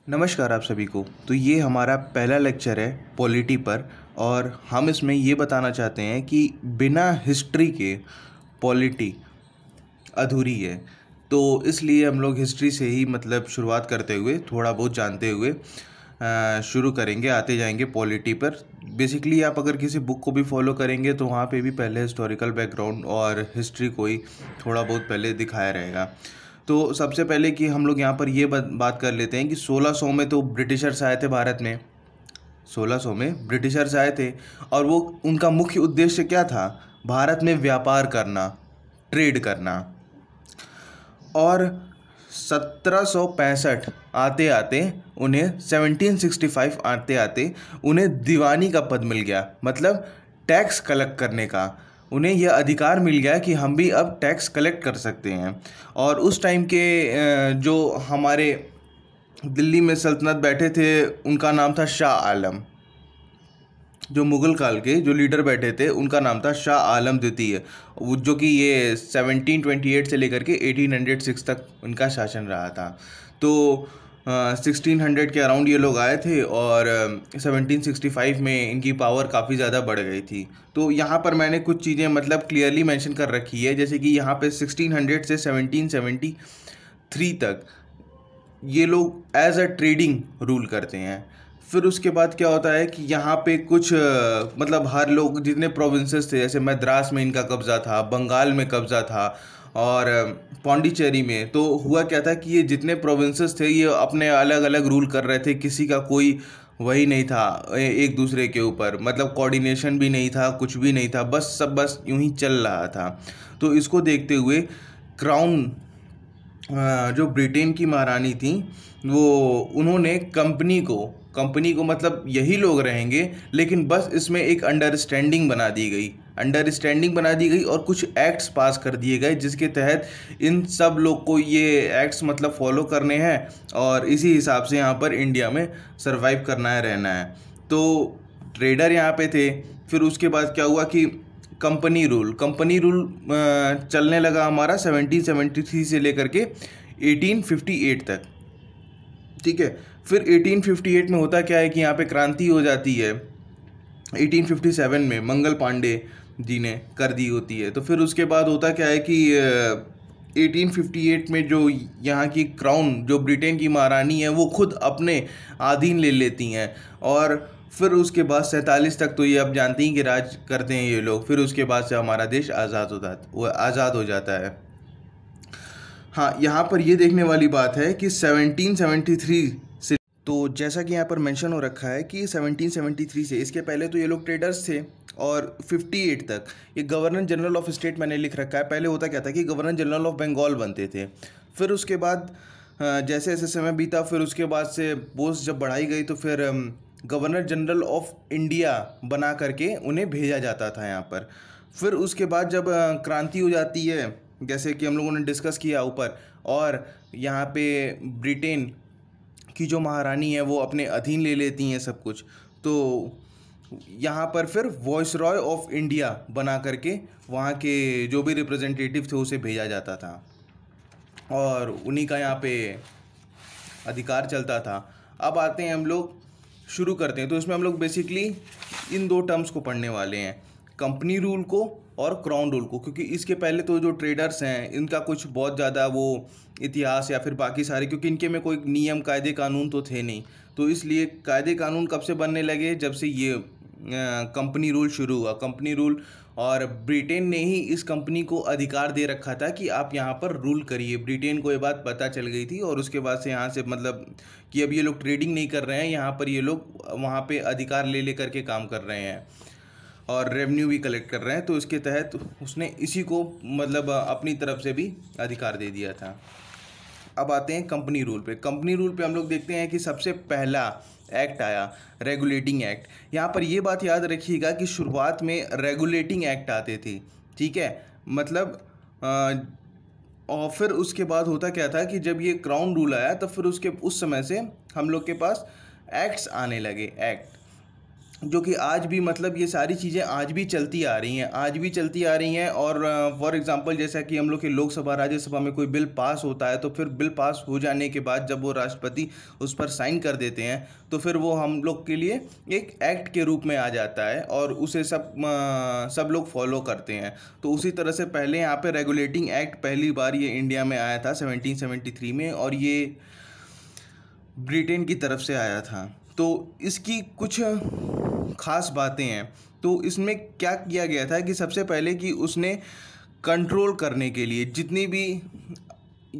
नमस्कार आप सभी को। तो ये हमारा पहला लेक्चर है पॉलिटी पर और हम इसमें ये बताना चाहते हैं कि बिना हिस्ट्री के पॉलिटी अधूरी है। तो इसलिए हम लोग हिस्ट्री से ही शुरुआत करते हुए थोड़ा बहुत जानते हुए शुरू करेंगे, आते जाएंगे पॉलिटी पर। बेसिकली आप अगर किसी बुक को भी फॉलो करेंगे तो वहाँ पे भी पहले हिस्टोरिकल बैकग्राउंड और हिस्ट्री को ही थोड़ा बहुत पहले दिखाया रहेगा। तो सबसे पहले कि हम लोग यहाँ पर ये बात कर लेते हैं कि 1600 में तो ब्रिटिशर्स आए थे भारत में। 1600 में ब्रिटिशर्स आए थे और वो उनका मुख्य उद्देश्य क्या था? भारत में व्यापार करना, ट्रेड करना। और 1765 आते आते उन्हें 1765 आते आते उन्हें दीवानी का पद मिल गया, मतलब टैक्स कलेक्ट करने का। उन्हें यह अधिकार मिल गया कि हम भी अब टैक्स कलेक्ट कर सकते हैं। और उस टाइम के जो हमारे दिल्ली में सल्तनत बैठे थे उनका नाम था शाह आलम। जो मुग़ल काल के जो लीडर बैठे थे उनका नाम था शाह आलम द्वितीय, जो कि ये 1728 से लेकर के 1806 तक उनका शासन रहा था। तो 1600 के अराउंड ये लोग आए थे और 1765 में इनकी पावर काफ़ी ज़्यादा बढ़ गई थी। तो यहाँ पर मैंने कुछ चीज़ें क्लियरली मेंशन कर रखी है, जैसे कि यहाँ पे 1600 से 1773 तक ये लोग एज अ ट्रेडिंग रूल करते हैं। फिर उसके बाद क्या होता है कि यहाँ पे कुछ हर लोग जितने प्रोविंसेस थे, जैसे मद्रास में इनका कब्ज़ा था, बंगाल में कब्ज़ा था और पौंडीचेरी में। तो हुआ क्या था कि ये जितने प्रोविंसेस थे ये अपने अलग अलग रूल कर रहे थे, किसी का कोई वही नहीं था एक दूसरे के ऊपर, कोऑर्डिनेशन भी नहीं था, कुछ भी नहीं था, बस यूं ही चल रहा था। तो इसको देखते हुए क्राउन जो ब्रिटेन की महारानी थी वो उन्होंने कंपनी को यही लोग रहेंगे, लेकिन बस इसमें एक अंडरस्टैंडिंग बना दी गई और कुछ एक्ट्स पास कर दिए गए, जिसके तहत इन सब लोग को ये एक्ट्स फॉलो करने हैं और इसी हिसाब से यहाँ पर इंडिया में सरवाइव करना है, रहना है। तो ट्रेडर यहाँ पे थे। फिर उसके बाद क्या हुआ कि कंपनी रूल चलने लगा हमारा 1773 से लेकर के 1858 तक। ठीक है। फिर 1858 में होता क्या है कि यहाँ पे क्रांति हो जाती है। 1857 में मंगल पांडे जी ने कर दी होती है। तो फिर उसके बाद होता क्या है कि 1858 में जो यहाँ की क्राउन, जो ब्रिटेन की महारानी है, वो खुद अपने अधीन ले लेती हैं। और फिर उसके बाद 47 तक तो ये अब जानते ही कि राज करते हैं ये लोग। फिर उसके बाद से हमारा देश आज़ाद हो जाता है। हाँ, यहाँ पर ये देखने वाली बात है कि 1773 से, तो जैसा कि यहाँ पर मेंशन हो रखा है कि 1773 से, इसके पहले तो ये लोग ट्रेडर्स थे और 58 तक ये गवर्नर जनरल ऑफ स्टेट मैंने लिख रखा है। पहले होता क्या था कि गवर्नर जनरल ऑफ बंगाल बनते थे। फिर उसके बाद जैसे जैसे समय बीता, फिर उसके बाद से पोस्ट जब बढ़ाई गई तो फिर गवर्नर जनरल ऑफ इंडिया बना करके उन्हें भेजा जाता था यहाँ पर। फिर उसके बाद जब क्रांति हो जाती है, जैसे कि हम लोगों ने डिस्कस किया ऊपर, और यहाँ पे ब्रिटेन की जो महारानी है वो अपने अधीन ले लेती हैं सब कुछ, तो यहाँ पर फिर वॉइसरॉय ऑफ इंडिया बना करके वहाँ के जो भी रिप्रेजेंटेटिव थे उसे भेजा जाता था और उन्हीं का यहाँ पे अधिकार चलता था। अब आते हैं, हम लोग शुरू करते हैं। तो इसमें हम लोग बेसिकली इन दो टर्म्स को पढ़ने वाले हैं, कंपनी रूल को और क्राउन रूल को, क्योंकि इसके पहले तो जो ट्रेडर्स हैं इनका कुछ बहुत ज़्यादा वो इतिहास या फिर बाकी सारे, क्योंकि इनके में कोई नियम कायदे कानून तो थे नहीं। तो इसलिए कायदे कानून कब से बनने लगे? जब से ये कंपनी रूल शुरू हुआ। कंपनी रूल, और ब्रिटेन ने ही इस कंपनी को अधिकार दे रखा था कि आप यहाँ पर रूल करिए। ब्रिटेन को ये बात पता चल गई थी और उसके बाद से यहाँ से कि अब ये लोग ट्रेडिंग नहीं कर रहे हैं, यहाँ पर ये लोग वहाँ पे अधिकार ले करके काम कर रहे हैं और रेवेन्यू भी कलेक्ट कर रहे हैं। तो इसके तहत उसने इसी को अपनी तरफ से भी अधिकार दे दिया था। अब आते हैं कंपनी रूल पे। कंपनी रूल पे हम लोग देखते हैं कि सबसे पहला एक्ट आया रेगुलेटिंग एक्ट। यहाँ पर ये बात याद रखिएगा कि शुरुआत में रेगुलेटिंग एक्ट आते थे, ठीक है, और फिर उसके बाद होता क्या था कि जब ये क्राउन रूल आया तो फिर उस समय से हम लोग के पास एक्ट्स आने लगे। जो कि आज भी मतलब ये सारी चीज़ें आज भी चलती आ रही हैं, आज भी चलती आ रही हैं। और फॉर एग्जांपल जैसा कि हम लोग के लोकसभा राज्यसभा में कोई बिल पास होता है तो फिर बिल पास हो जाने के बाद जब वो राष्ट्रपति उस पर साइन कर देते हैं तो फिर वो हम लोग के लिए एक एक्ट के रूप में आ जाता है और उसे सब लोग फॉलो करते हैं। तो उसी तरह से पहले यहाँ पे रेगुलेटिंग एक्ट पहली बार ये इंडिया में आया था 1773 में, और ये ब्रिटेन की तरफ से आया था। तो इसकी कुछ ख़ास बातें हैं। तो इसमें क्या किया गया था कि सबसे पहले कि उसने कंट्रोल करने के लिए जितनी भी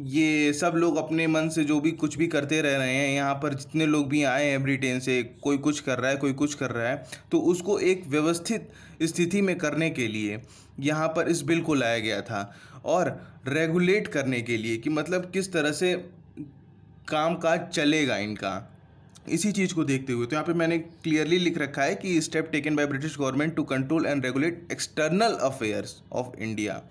ये सब लोग अपने मन से जो भी कुछ भी करते रह रहे हैं, यहाँ पर जितने लोग भी आए हैं ब्रिटेन से, कोई कुछ कर रहा है कोई कुछ कर रहा है, तो उसको एक व्यवस्थित स्थिति में करने के लिए यहाँ पर इस बिल को लाया गया था। और रेगुलेट करने के लिए कि मतलब किस तरह से काम काज चलेगा इनका, इसी चीज़ को देखते हुए तो यहाँ पे मैंने क्लियरली लिख रखा है कि step taken by British government to control and regulate external affairs of India.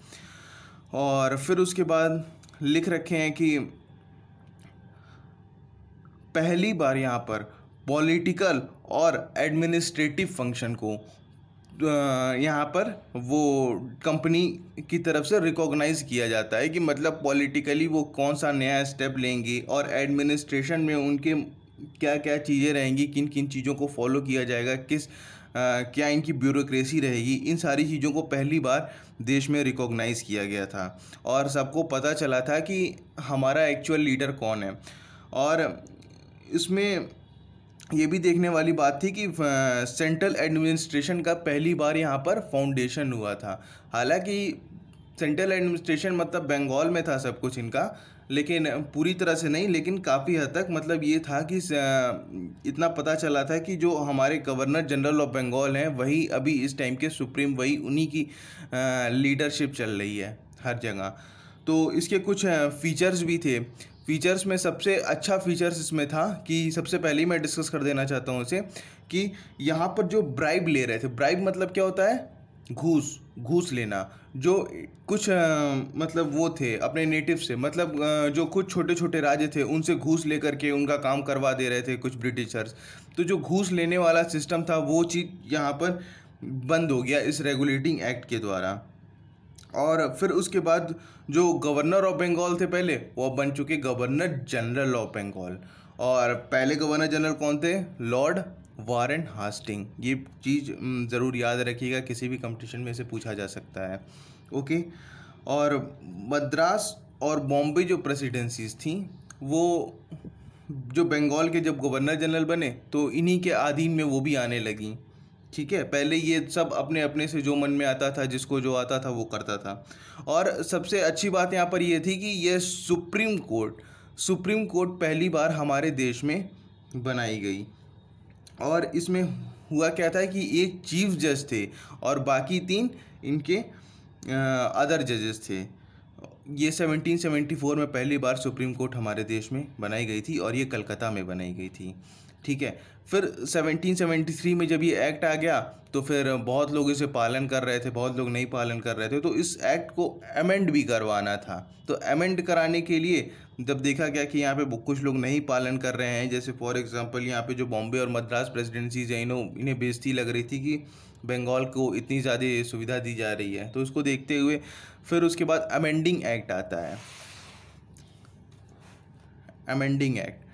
और फिर उसके बाद लिख रखे हैं कि पहली बार यहाँ पर पॉलिटिकल और एडमिनिस्ट्रेटिव फंक्शन को यहाँ पर वो कंपनी की तरफ से रिकॉग्नाइज किया जाता है कि मतलब पॉलिटिकली वो कौन सा नया स्टेप लेंगी और एडमिनिस्ट्रेशन में उनके क्या क्या चीज़ें रहेंगी, किन किन चीज़ों को फॉलो किया जाएगा, क्या इनकी ब्यूरोक्रेसी रहेगी, इन सारी चीज़ों को पहली बार देश में रिकॉग्नाइज़ किया गया था और सबको पता चला था कि हमारा एक्चुअल लीडर कौन है। और इसमें ये भी देखने वाली बात थी कि सेंट्रल एडमिनिस्ट्रेशन का पहली बार यहाँ पर फाउंडेशन हुआ था। हालांकि सेंट्रल एडमिनिस्ट्रेशन मतलब बंगाल में था सब कुछ इनका, लेकिन पूरी तरह से नहीं, लेकिन काफ़ी हद तक मतलब ये था कि इतना पता चला था कि जो हमारे गवर्नर जनरल ऑफ बंगाल हैं वही अभी इस टाइम के सुप्रीम, वही उन्हीं की लीडरशिप चल रही है हर जगह। तो इसके कुछ फीचर्स भी थे। फीचर्स में सबसे अच्छा फीचर्स इसमें था कि सबसे पहले ही मैं डिस्कस कर देना चाहता हूँ उसे कि यहाँ पर जो ब्राइब ले रहे थे, ब्राइब मतलब क्या होता है, घूस लेना। जो कुछ मतलब वो थे अपने नेटिव से, मतलब जो कुछ छोटे छोटे राज्य थे उनसे घूस लेकर के उनका काम करवा दे रहे थे कुछ ब्रिटिशर्स। तो जो घूस लेने वाला सिस्टम था वो चीज़ यहाँ पर बंद हो गया इस रेगुलेटिंग एक्ट के द्वारा। और फिर उसके बाद जो गवर्नर ऑफ बंगाल थे पहले, वो बन चुके गवर्नर जनरल ऑफ बंगाल। और पहले गवर्नर जनरल कौन थे, लॉर्ड वारेन हास्टिंग। ये चीज़ ज़रूर याद रखिएगा, किसी भी कंपटीशन में इसे पूछा जा सकता है। ओके। और मद्रास और बॉम्बे जो प्रेसिडेंसीज थी वो जो बंगाल के जब गवर्नर जनरल बने तो इन्हीं के अधीन में वो भी आने लगी। ठीक है, पहले ये सब अपने अपने से जो मन में आता था, जिसको जो आता था वो करता था। और सबसे अच्छी बात यहाँ पर ये थी कि ये सुप्रीम कोर्ट पहली बार हमारे देश में बनाई गई। और इसमें हुआ क्या था कि एक चीफ जज थे और बाकी 3 इनके अदर जजेस थे। ये 1774 में पहली बार सुप्रीम कोर्ट हमारे देश में बनाई गई थी और ये कलकत्ता में बनाई गई थी। ठीक है, फिर 1773 में जब ये एक्ट आ गया तो फिर बहुत लोग इसे पालन कर रहे थे, बहुत लोग नहीं पालन कर रहे थे, तो इस एक्ट को अमेंड भी करवाना था। तो अमेंड कराने के लिए जब देखा गया कि यहाँ पे कुछ लोग नहीं पालन कर रहे हैं, जैसे फॉर एग्जांपल यहाँ पे जो बॉम्बे और मद्रास प्रेसिडेंसीज हैं, इन्हें बेइज्जती लग रही थी कि बंगाल को इतनी ज़्यादा सुविधा दी जा रही है, तो उसको देखते हुए फिर उसके बाद अमेंडिंग एक्ट आता है। अमेंडिंग एक्ट,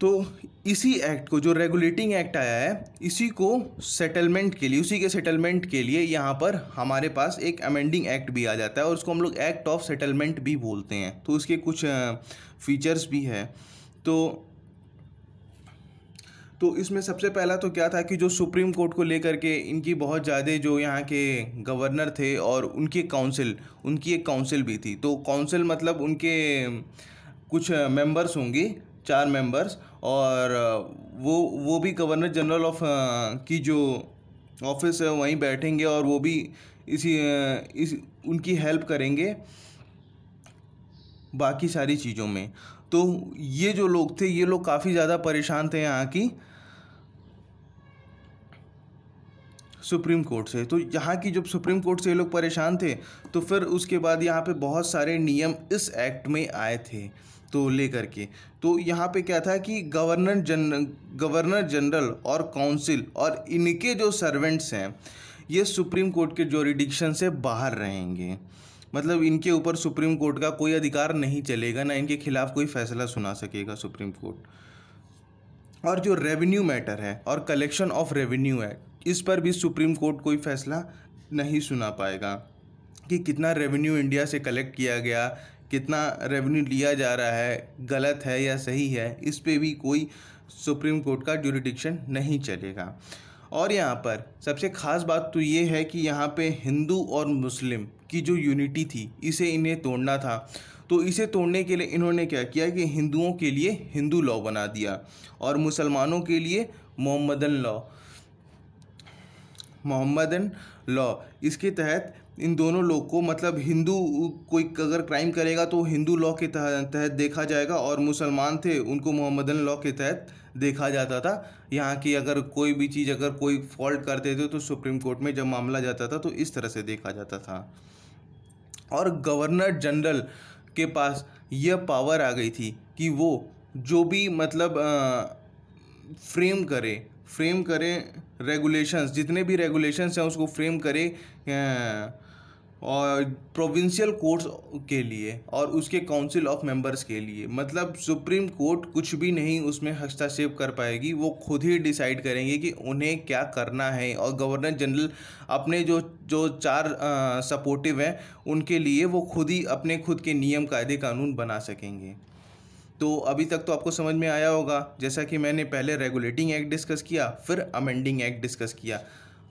तो इसी एक्ट को, जो रेगुलेटिंग एक्ट आया है, इसी को सेटलमेंट के लिए, उसी के सेटलमेंट के लिए यहाँ पर हमारे पास एक अमेंडिंग एक्ट भी आ जाता है और उसको हम लोग एक्ट ऑफ सेटलमेंट भी बोलते हैं। तो उसके कुछ फीचर्स भी है। तो इसमें सबसे पहला तो क्या था कि जो सुप्रीम कोर्ट को लेकर के इनकी बहुत ज़्यादा जो यहाँ के गवर्नर थे और उनकी एक काउंसिल भी थी। तो काउंसिल मतलब उनके कुछ मेंबर्स होंगे, 4 मेंबर्स, और वो भी गवर्नर जनरल ऑफ की जो ऑफिस है वहीं बैठेंगे और वो भी उनकी हेल्प करेंगे बाकी सारी चीज़ों में। तो ये जो लोग थे, ये लोग काफ़ी ज़्यादा परेशान थे यहाँ की सुप्रीम कोर्ट से। तो यहाँ की जब सुप्रीम कोर्ट से ये लोग परेशान थे तो फिर उसके बाद यहाँ पे बहुत सारे नियम इस एक्ट में आए थे तो लेकर के, तो यहाँ पे क्या था कि गवर्नर जनरल और काउंसिल और इनके जो सर्वेंट्स हैं ये सुप्रीम कोर्ट के ज्यूरिडिक्शन से बाहर रहेंगे। मतलब इनके ऊपर सुप्रीम कोर्ट का कोई अधिकार नहीं चलेगा, ना इनके खिलाफ कोई फैसला सुना सकेगा सुप्रीम कोर्ट। और जो रेवेन्यू मैटर है और कलेक्शन ऑफ रेवेन्यू है, इस पर भी सुप्रीम कोर्ट कोई फैसला नहीं सुना पाएगा कि कितना रेवेन्यू इंडिया से कलेक्ट किया गया, कितना रेवेन्यू लिया जा रहा है, गलत है या सही है, इस पे भी कोई सुप्रीम कोर्ट का ज्यूरिडिक्शन नहीं चलेगा। और यहाँ पर सबसे ख़ास बात तो ये है कि यहाँ पे हिंदू और मुस्लिम की जो यूनिटी थी इसे इन्हें तोड़ना था। तो इसे तोड़ने के लिए इन्होंने क्या किया कि हिंदुओं के लिए हिंदू लॉ बना दिया और मुसलमानों के लिए मोहम्मदन लॉ। इसके तहत इन दोनों लोग को, मतलब हिंदू कोई अगर क्राइम करेगा तो हिंदू लॉ के तहत देखा जाएगा और मुसलमान थे उनको मोहम्मदन लॉ के तहत देखा जाता था। यहाँ की अगर कोई भी चीज़ अगर कोई फॉल्ट करते थे तो सुप्रीम कोर्ट में जब मामला जाता था तो इस तरह से देखा जाता था। और गवर्नर जनरल के पास यह पावर आ गई थी कि वो जो भी मतलब फ्रेम करें रेगुलेशंस, जितने भी रेगुलेशंस हैं उसको फ्रेम करे और प्रोविंशियल कोर्ट्स के लिए और उसके काउंसिल ऑफ मेंबर्स के लिए। मतलब सुप्रीम कोर्ट कुछ भी नहीं उसमें हस्तक्षेप कर पाएगी, वो खुद ही डिसाइड करेंगे कि उन्हें क्या करना है। और गवर्नर जनरल अपने जो चार सपोर्टिव हैं उनके लिए वो खुद ही अपने खुद के नियम कायदे कानून बना सकेंगे। तो अभी तक तो आपको समझ में आया होगा, जैसा कि मैंने पहले रेगुलेटिंग एक्ट डिस्कस किया, फिर अमेंडिंग एक्ट डिस्कस किया।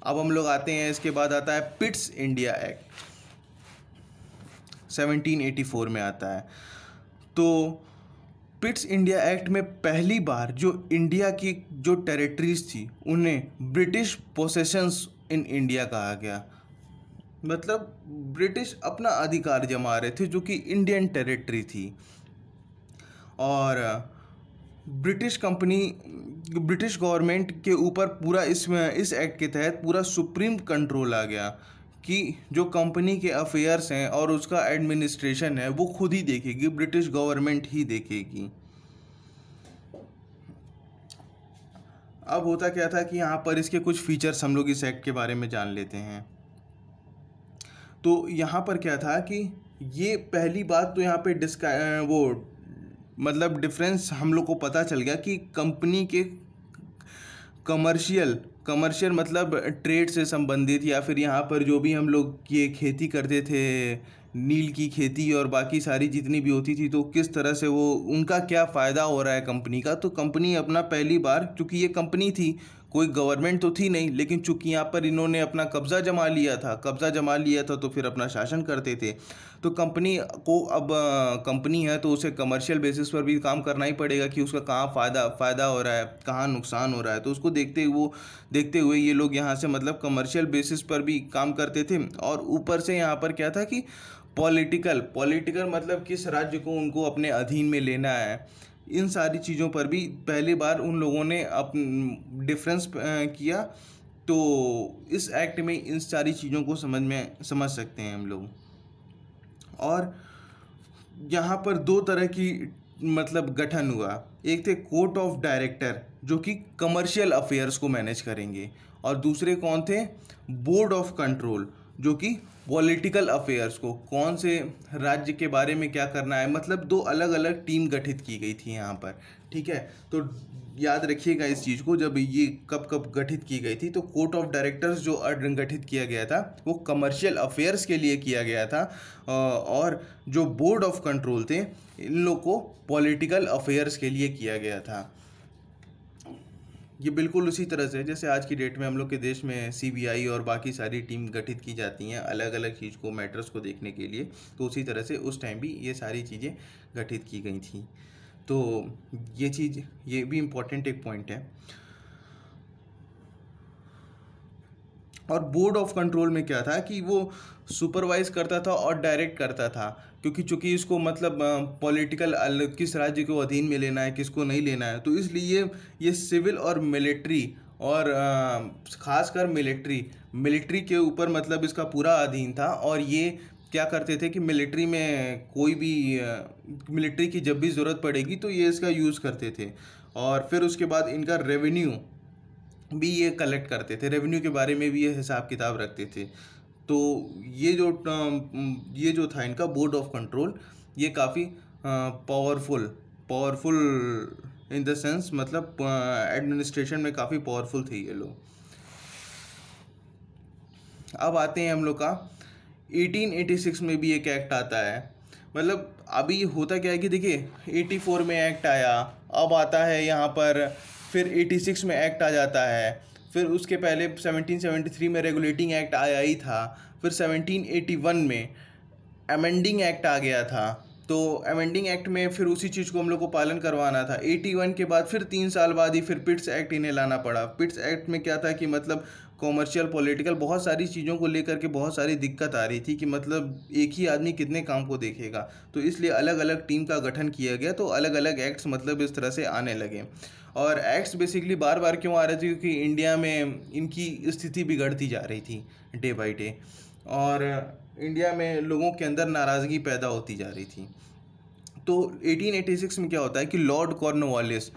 अब हम लोग आते हैं, इसके बाद आता है पिट्स इंडिया एक्ट, 1784 में आता है। तो पिट्स इंडिया एक्ट में पहली बार जो इंडिया की जो टेरिटरीज थी उन्हें ब्रिटिश पोसेशंस इन इंडिया कहा गया। मतलब ब्रिटिश अपना अधिकार जमा रहे थे जो कि इंडियन टेरिटरी थी। और ब्रिटिश गवर्नमेंट के ऊपर पूरा इस एक्ट के तहत पूरा सुप्रीम कंट्रोल आ गया कि जो कंपनी के अफेयर्स हैं और उसका एडमिनिस्ट्रेशन है वो खुद ही देखेगी, ब्रिटिश गवर्नमेंट ही देखेगी। अब होता क्या था कि यहाँ पर इसके कुछ फीचर्स हम लोग इस एक्ट के बारे में जान लेते हैं। तो यहाँ पर क्या था कि ये पहली बात तो यहाँ पे मतलब डिफरेंस हम लोग को पता चल गया कि कंपनी के कमर्शियल मतलब ट्रेड से संबंधित या फिर यहाँ पर जो भी हम लोग ये खेती करते थे, नील की खेती और बाकी सारी जितनी भी होती थी, तो किस तरह से वो उनका क्या फ़ायदा हो रहा है कंपनी का। तो कंपनी अपना पहली बार, चूँकि ये कंपनी थी, कोई गवर्नमेंट तो थी नहीं, लेकिन चूँकि यहाँ पर इन्होंने अपना कब्ज़ा जमा लिया था तो फिर अपना शासन करते थे। तो कंपनी को अब कंपनी है तो उसे कमर्शियल बेसिस पर भी काम करना ही पड़ेगा कि उसका कहाँ फ़ायदा हो रहा है, कहाँ नुकसान हो रहा है। तो उसको देखते हुए ये लोग यहाँ से मतलब कमर्शियल बेसिस पर भी काम करते थे। और ऊपर से यहाँ पर क्या था कि पॉलिटिकल मतलब किस राज्य को उनको अपने अधीन में लेना है, इन सारी चीज़ों पर भी पहली बार उन लोगों ने डिफरेंस किया। तो इस एक्ट में इन सारी चीज़ों को समझ सकते हैं हम लोग। और यहाँ पर दो तरह की मतलब गठन हुआ। एक थे कोर्ट ऑफ डायरेक्टर जो कि कमर्शियल अफेयर्स को मैनेज करेंगे, और दूसरे कौन थे, बोर्ड ऑफ कंट्रोल जो कि पॉलिटिकल अफेयर्स को, कौन से राज्य के बारे में क्या करना है। मतलब दो अलग अलग टीम गठित की गई थी यहाँ पर, ठीक है। तो याद रखिएगा इस चीज़ को, जब ये कब गठित की गई थी। तो कोर्ट ऑफ डायरेक्टर्स जो गठित किया गया था वो कमर्शियल अफेयर्स के लिए किया गया था, और जो बोर्ड ऑफ कंट्रोल थे इन लोग को पॉलिटिकल अफेयर्स के लिए किया गया था। ये बिल्कुल उसी तरह से जैसे आज की डेट में हम लोग के देश में CBI और बाकी सारी टीम गठित की जाती हैं अलग अलग चीज़ को, मैटर्स को देखने के लिए। तो उसी तरह से उस टाइम भी ये सारी चीज़ें गठित की गई थी। तो ये भी इम्पोर्टेंट एक पॉइंट है। और बोर्ड ऑफ कंट्रोल में क्या था कि वो सुपरवाइज करता था और डायरेक्ट करता था, क्योंकि चूँकि इसको मतलब पॉलिटिकल किस राज्य को अधीन में लेना है, किसको नहीं लेना है। तो इसलिए ये सिविल और मिलिट्री और ख़ासकर मिलिट्री के ऊपर मतलब इसका पूरा अधीन था। और ये क्या करते थे कि मिलिट्री में कोई भी मिलिट्री की जब भी ज़रूरत पड़ेगी तो ये इसका यूज़ करते थे। और फिर उसके बाद इनका रेवेन्यू भी ये कलेक्ट करते थे, रेवेन्यू के बारे में भी ये हिसाब किताब रखते थे। तो ये जो था इनका बोर्ड ऑफ कंट्रोल, ये काफ़ी powerful powerful in the sense, मतलब एडमिनिस्ट्रेशन में काफ़ी पावरफुल थे ये लोग। अब आते हैं हम लोग का 1886 में भी एक एक्ट आता है। मतलब अभी होता क्या है कि देखिए 84 में एक्ट आया, अब आता है यहाँ पर, फिर 86 में एक्ट आ जाता है, फिर उसके पहले 1773 में रेगुलेटिंग एक्ट आया ही था, फिर 1781 में अमेंडिंग एक्ट आ गया था। तो अमेंडिंग एक्ट में फिर उसी चीज़ को हम लोग को पालन करवाना था। 81 के बाद फिर 3 साल बाद ही फिर पिट्स एक्ट इन्हें लाना पड़ा। पिट्स एक्ट में क्या था कि मतलब कॉमर्शियल पॉलिटिकल बहुत सारी चीज़ों को लेकर के बहुत सारी दिक्कत आ रही थी कि मतलब एक ही आदमी कितने काम को देखेगा, तो इसलिए अलग अलग टीम का गठन किया गया। तो अलग अलग एक्ट्स मतलब इस तरह से आने लगे। और एक्ट्स बेसिकली बार बार क्यों आ रहे थे, क्योंकि इंडिया में इनकी स्थिति बिगड़ती जा रही थी डे बाई डे, और इंडिया में लोगों के अंदर नाराज़गी पैदा होती जा रही थी। तो 1886 में क्या होता है कि लॉर्ड कॉर्नवालिस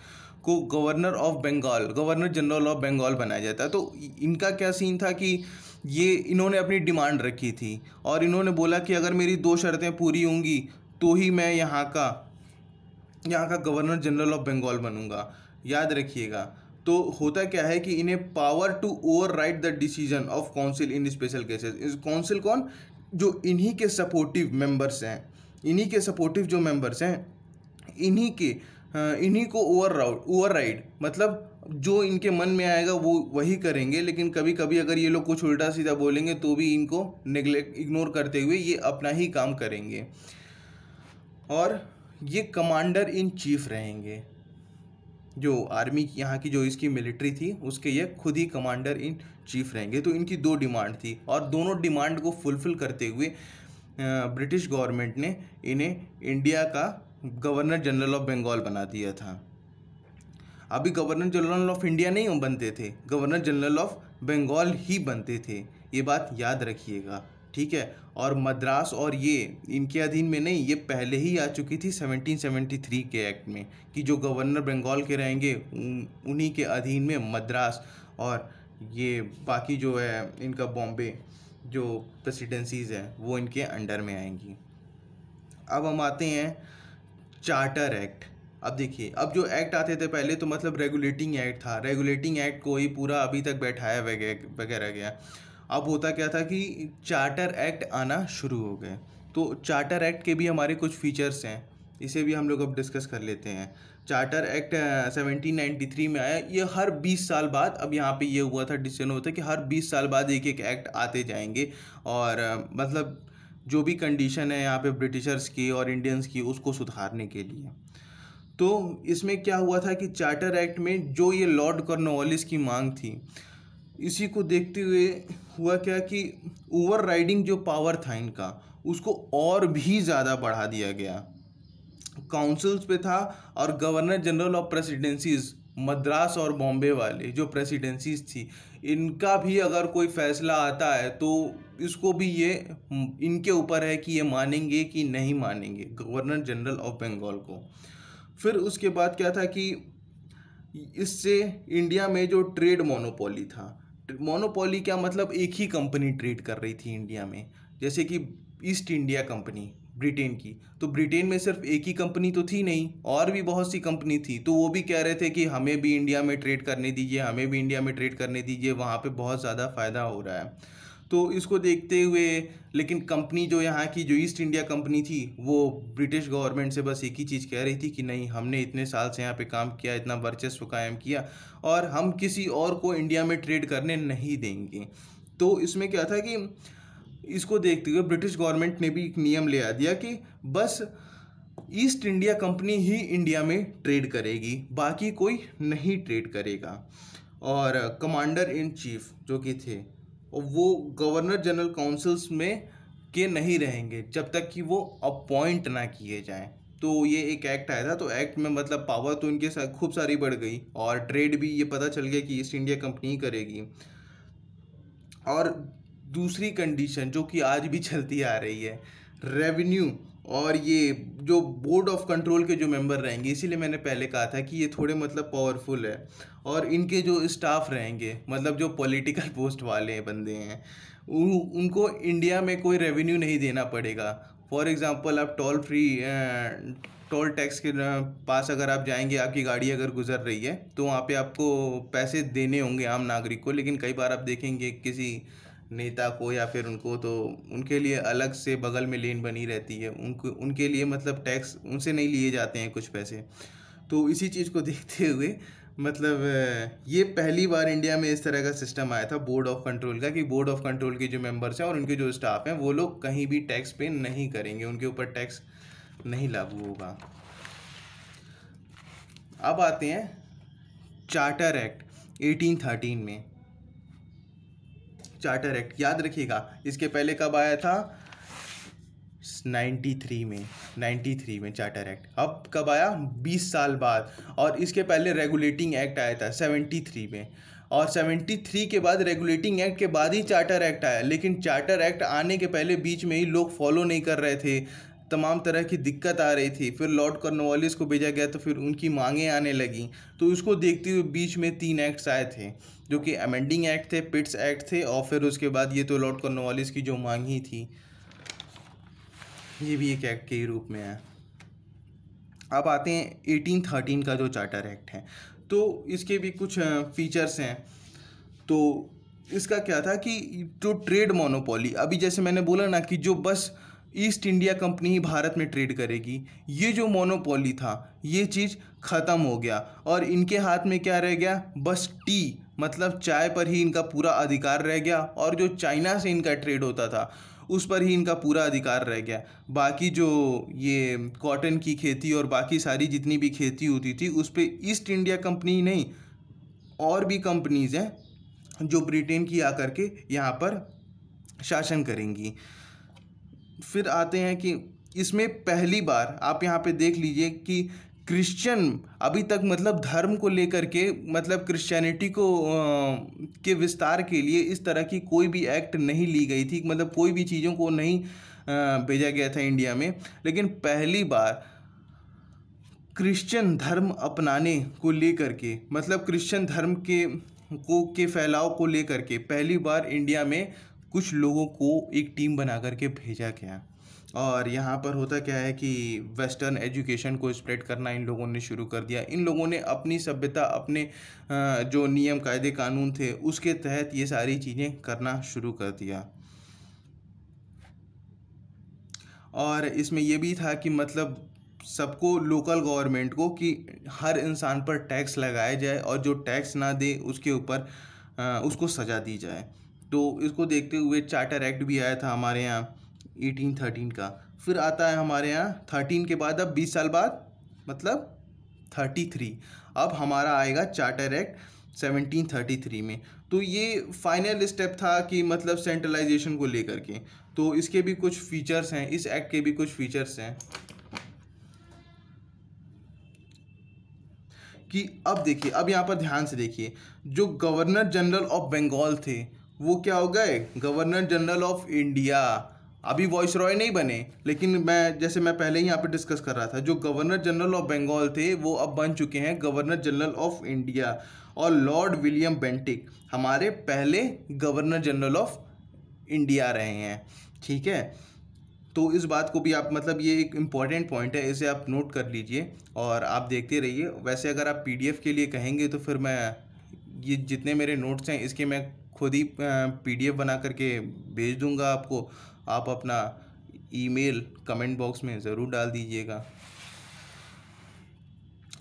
को governor of Bengal, governor general of Bengal बनाया जाता है। तो इनका क्या सीन था कि ये इन्होंने अपनी डिमांड रखी थी और इन्होंने बोला कि अगर मेरी 2 शर्तें पूरी होंगी तो ही मैं यहाँ का गवर्नर जनरल ऑफ बंगाल बनूंगा। याद रखिएगा। तो होता क्या है कि इन्हें power to overwrite the decision of council in special cases. इस काउंसिल कौन, जो इन्हीं के सपोर्टिव मेंबर्स हैं, इन्हीं के सपोर्टिव जो मेंबर्स हैं, इन्हीं को ओवर राइड, मतलब जो इनके मन में आएगा वो वही करेंगे। लेकिन कभी कभी अगर ये लोग कुछ उल्टा सीधा बोलेंगे तो भी इनको इग्नोर करते हुए ये अपना ही काम करेंगे। और ये कमांडर इन चीफ रहेंगे। जो आर्मी यहाँ की जो इसकी मिलिट्री थी उसके ये खुद ही कमांडर इन चीफ रहेंगे। तो इनकी 2 डिमांड थी और दोनों डिमांड को फुलफिल करते हुए ब्रिटिश गवर्नमेंट ने इन्हें इंडिया का गवर्नर जनरल ऑफ बंगाल बना दिया था। अभी गवर्नर जनरल ऑफ इंडिया नहीं बनते थे, गवर्नर जनरल ऑफ बंगाल ही बनते थे। ये बात याद रखिएगा, ठीक है। और मद्रास और ये इनके अधीन में नहीं, ये पहले ही आ चुकी थी 1773 के एक्ट में कि जो गवर्नर बंगाल के रहेंगे उन्हीं के अधीन में मद्रास और ये बाकी जो है इनका बॉम्बे जो प्रेसिडेंसीज़ हैं वो इनके अंडर में आएंगी। अब हम आते हैं चार्टर एक्ट। अब देखिए, अब जो एक्ट आते थे पहले तो मतलब रेगुलेटिंग एक्ट था, रेगुलेटिंग एक्ट को ही पूरा अभी तक बैठाया वगैरह गया। अब होता क्या था कि चार्टर एक्ट आना शुरू हो गए। तो चार्टर एक्ट के भी हमारे कुछ फीचर्स हैं, इसे भी हम लोग अब डिस्कस कर लेते हैं। चार्टर एक्ट 1793 में आया। ये हर 20 साल बाद, अब यहाँ पे ये हुआ था, डिसीजन होता है कि हर 20 साल बाद एक एक एक्ट आते जाएंगे और मतलब जो भी कंडीशन है यहाँ पे ब्रिटिशर्स की और इंडियंस की उसको सुधारने के लिए। तो इसमें क्या हुआ था कि चार्टर एक्ट में जो ये लॉर्ड कॉर्नवालिस की मांग थी, इसी को देखते हुए हुआ क्या कि ओवर राइडिंग जो पावर था इनका उसको और भी ज़्यादा बढ़ा दिया गया। काउंसिल्स पे था और governor general of presidencies, Madras और बॉम्बे वाले जो प्रेसिडेंसीज थी, इनका भी अगर कोई फैसला आता है तो इसको भी ये इनके ऊपर है कि ये मानेंगे कि नहीं मानेंगे गवर्नर जनरल ऑफ बंगाल को। फिर उसके बाद क्या था कि इससे इंडिया में जो ट्रेड मोनोपोली था, मोनोपोली क्या मतलब एक ही कंपनी ट्रेड कर रही थी इंडिया में, जैसे कि ईस्ट इंडिया कंपनी ब्रिटेन की। तो ब्रिटेन में सिर्फ एक ही कंपनी तो थी नहीं, और भी बहुत सी कंपनी थी। तो वो भी कह रहे थे कि हमें भी इंडिया में ट्रेड करने दीजिए, हमें भी इंडिया में ट्रेड करने दीजिए, वहाँ पे बहुत ज़्यादा फ़ायदा हो रहा है। तो इसको देखते हुए, लेकिन कंपनी जो यहाँ की जो ईस्ट इंडिया कंपनी थी वो ब्रिटिश गवर्नमेंट से बस एक ही चीज़ कह रही थी कि नहीं, हमने इतने साल से यहाँ पे काम किया, इतना वर्चस्व कायम किया और हम किसी और को इंडिया में ट्रेड करने नहीं देंगे। तो इसमें क्या था कि इसको देखते हुए ब्रिटिश गवर्नमेंट ने भी एक नियम ले आ दिया कि बस ईस्ट इंडिया कंपनी ही इंडिया में ट्रेड करेगी, बाकी कोई नहीं ट्रेड करेगा। और कमांडर इन चीफ जो कि थे वो गवर्नर जनरल काउंसिल्स में के नहीं रहेंगे जब तक कि वो अपॉइंट ना किए जाएं। तो ये एक एक्ट आया था। तो एक्ट में मतलब पावर तो इनके साथ खूब सारी बढ़ गई और ट्रेड भी ये पता चल गया कि ईस्ट इंडिया कंपनी ही करेगी। और दूसरी कंडीशन जो कि आज भी चलती आ रही है, रेवेन्यू और ये जो बोर्ड ऑफ कंट्रोल के जो मेंबर रहेंगे, इसीलिए मैंने पहले कहा था कि ये थोड़े मतलब पावरफुल है, और इनके जो स्टाफ रहेंगे मतलब जो पॉलिटिकल पोस्ट वाले बंदे हैं उनको इंडिया में कोई रेवेन्यू नहीं देना पड़ेगा। फॉर एग्जांपल आप टोल टैक्स के पास अगर आप जाएंगे, आपकी गाड़ी अगर गुजर रही है तो वहाँ पे आपको पैसे देने होंगे आम नागरिक को, लेकिन कई बार आप देखेंगे किसी नेता को या फिर उनको, तो उनके लिए अलग से बगल में लेन बनी रहती है, उनके लिए मतलब टैक्स उनसे नहीं लिए जाते हैं कुछ पैसे। तो इसी चीज़ को देखते हुए मतलब ये पहली बार इंडिया में इस तरह का सिस्टम आया था बोर्ड ऑफ कंट्रोल का, कि बोर्ड ऑफ कंट्रोल के जो मेंबर्स हैं और उनके जो स्टाफ हैं वो लोग कहीं भी टैक्स पे नहीं करेंगे, उनके ऊपर टैक्स नहीं लागू होगा। अब आते हैं चार्टर एक्ट 1813 में। चार्टर एक्ट याद रखिएगा, इसके पहले कब आया था? 93 में चार्टर एक्ट। अब कब आया? 20 साल बाद। और इसके पहले रेगुलेटिंग एक्ट आया था 73 में, और 73 के बाद रेगुलेटिंग एक्ट के बाद ही चार्टर एक्ट आया। लेकिन चार्टर एक्ट आने के पहले बीच में ही लोग फॉलो नहीं कर रहे थे, तमाम तरह की दिक्कत आ रही थी। फिर लॉर्ड कॉर्नवालिस को भेजा गया तो फिर उनकी मांगें आने लगी, तो उसको देखते हुए बीच में 3 एक्ट्स आए थे जो कि अमेंडिंग एक्ट थे, पिट्स एक्ट थे, और फिर उसके बाद ये तो लॉर्ड कॉर्नवालिस की जो मांग ही थी, ये भी एक एक्ट के रूप में है। अब आते हैं 1813 का जो चार्टर एक्ट है, तो इसके भी कुछ फीचर्स हैं। तो इसका क्या था कि जो ट्रेड मोनोपोली, अभी जैसे मैंने बोला ना कि जो बस ईस्ट इंडिया कंपनी ही भारत में ट्रेड करेगी, ये जो मोनोपोली था ये चीज़ ख़त्म हो गया, और इनके हाथ में क्या रह गया? बस टी मतलब चाय पर ही इनका पूरा अधिकार रह गया, और जो चाइना से इनका ट्रेड होता था उस पर ही इनका पूरा अधिकार रह गया। बाकी जो ये कॉटन की खेती और बाकी सारी जितनी भी खेती होती थी उस पर ईस्ट इंडिया कंपनी ही नहीं, और भी कंपनीज हैं जो ब्रिटेन की आकर के यहाँ पर शासन करेंगी। फिर आते हैं कि इसमें पहली बार आप यहाँ पे देख लीजिए कि क्रिश्चियन, अभी तक मतलब धर्म को लेकर के मतलब क्रिश्चियनिटी को के विस्तार के लिए इस तरह की कोई भी एक्ट नहीं ली गई थी, मतलब कोई भी चीज़ों को नहीं भेजा गया था इंडिया में। लेकिन पहली बार क्रिश्चियन धर्म अपनाने को लेकर के, मतलब क्रिश्चियन धर्म के फैलाव को लेकर के पहली बार इंडिया में कुछ लोगों को एक टीम बना करके भेजा गया। और यहाँ पर होता क्या है कि वेस्टर्न एजुकेशन को स्प्रेड करना इन लोगों ने शुरू कर दिया। इन लोगों ने अपनी सभ्यता, अपने जो नियम कायदे कानून थे उसके तहत ये सारी चीज़ें करना शुरू कर दिया। और इसमें ये भी था कि मतलब सबको, लोकल गवर्नमेंट को, कि हर इंसान पर टैक्स लगाया जाए और जो टैक्स ना दे उसके ऊपर उसको सज़ा दी जाए। तो इसको देखते हुए चार्टर एक्ट भी आया था हमारे यहाँ 1813 का। फिर आता है हमारे यहाँ 13 के बाद, अब 20 साल बाद मतलब 33, अब हमारा आएगा चार्टर एक्ट 1733 में। तो ये फाइनल स्टेप था कि मतलब सेंट्रलाइजेशन को लेकर के। तो इसके भी कुछ फीचर्स हैं, इस एक्ट के भी कुछ फीचर्स हैं कि अब देखिए, अब यहाँ पर ध्यान से देखिए, जो गवर्नर जनरल ऑफ बंगाल थे वो क्या हो गए? Governor general of India. अभी वॉइस रॉय नहीं बने, लेकिन मैं पहले ही यहाँ पे डिस्कस कर रहा था, जो गवर्नर जनरल ऑफ बंगाल थे वो अब बन चुके हैं गवर्नर जनरल ऑफ इंडिया। और लॉर्ड विलियम बेंटिक हमारे पहले गवर्नर जनरल ऑफ इंडिया रहे हैं। ठीक है, तो इस बात को भी आप, मतलब ये एक इम्पॉर्टेंट पॉइंट है, इसे आप नोट कर लीजिए और आप देखते रहिए। वैसे अगर आप PDF के लिए कहेंगे तो फिर मैं ये जितने मेरे नोट्स हैं इसके मैं खुद ही PDF बना करके भेज दूंगा आपको। आप अपना ईमेल कमेंट बॉक्स में ज़रूर डाल दीजिएगा।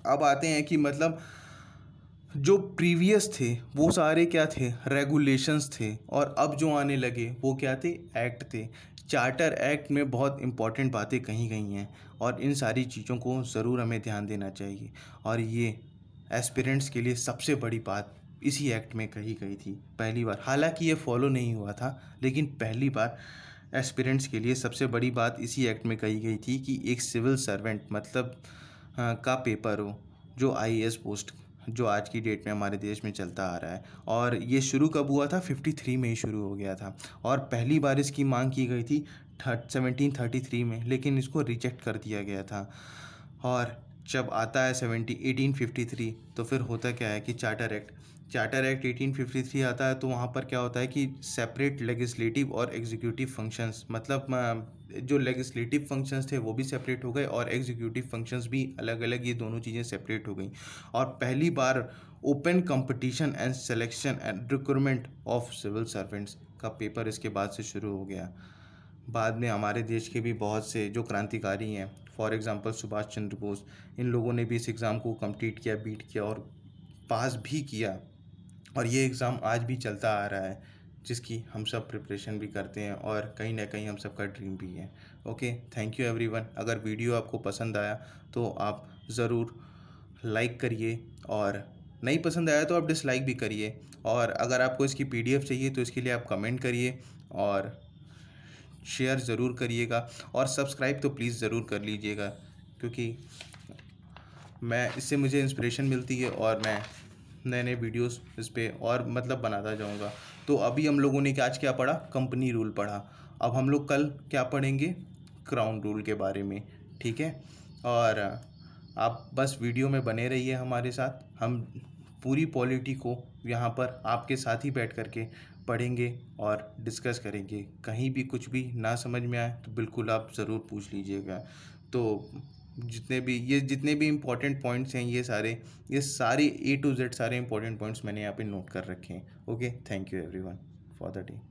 अब आते हैं कि मतलब जो प्रीवियस थे वो सारे क्या थे? रेगुलेशंस थे, और अब जो आने लगे वो क्या थे? एक्ट थे। चार्टर एक्ट में बहुत इंपॉर्टेंट बातें कही गई हैं, और इन सारी चीज़ों को ज़रूर हमें ध्यान देना चाहिए। और ये एस्पिरेंट्स के लिए सबसे बड़ी बात इसी एक्ट में कही गई थी पहली बार। हालांकि ये फॉलो नहीं हुआ था, लेकिन पहली बार एस्पिरेंट्स के लिए सबसे बड़ी बात इसी एक्ट में कही गई थी कि एक सिविल सर्वेंट मतलब का पेपर हो, जो IAS पोस्ट जो आज की डेट में हमारे देश में चलता आ रहा है। और ये शुरू कब हुआ था? 53 में ही शुरू हो गया था। और पहली बार इसकी मांग की गई थी 1733 में, लेकिन इसको रिजेक्ट कर दिया गया था। और जब आता है 1853 तो फिर होता क्या है कि चार्टर एक्ट 1853 आता है। तो वहाँ पर क्या होता है कि सेपरेट लेजिस्लेटिव और एग्जीक्यूटिव फंक्शंस, मतलब जो लेजिस्लेटिव फंक्शंस थे वो भी सेपरेट हो गए और एग्जीक्यूटिव फंक्शंस भी अलग अलग, ये दोनों चीज़ें सेपरेट हो गई। और पहली बार open competition and selection and recruitment of civil servants का पेपर इसके बाद से शुरू हो गया। बाद में हमारे देश के भी बहुत से जो क्रांतिकारी हैं, फॉर एग्ज़ाम्पल सुभाष चंद्र बोस, इन लोगों ने भी इस एग्ज़ाम को कंप्लीट किया, बीट किया और पास भी किया। और ये एग्ज़ाम आज भी चलता आ रहा है, जिसकी हम सब प्रिपरेशन भी करते हैं और कहीं ना कहीं हम सब का ड्रीम भी है। Okay, thank you everyone. अगर वीडियो आपको पसंद आया तो आप ज़रूर लाइक करिए, और नहीं पसंद आया तो आप डिसलाइक भी करिए। और अगर आपको इसकी PDF चाहिए तो इसके लिए आप कमेंट करिए और शेयर ज़रूर करिएगा, और सब्सक्राइब तो प्लीज़ ज़रूर कर लीजिएगा, क्योंकि इससे मुझे इंस्पिरेशन मिलती है और मैं नए नए वीडियोस इस पे और मतलब बनाता जाऊंगा। तो अभी हम लोगों ने आज क्या पढ़ा? कंपनी रूल पढ़ा। अब हम लोग कल क्या पढ़ेंगे? क्राउन रूल के बारे में, ठीक है? और आप बस वीडियो में बने रहिए हमारे साथ। हम पूरी पॉलिटी को यहाँ पर आपके साथ ही बैठ करके पढ़ेंगे और डिस्कस करेंगे। कहीं भी कुछ भी ना समझ में आए तो बिल्कुल आप ज़रूर पूछ लीजिएगा। तो जितने भी इम्पोर्टेंट पॉइंट्स हैं, ये सारे A to Z सारे इम्पोर्टेंट पॉइंट्स मैंने यहाँ पे नोट कर रखे हैं। Okay, thank you everyone for the day.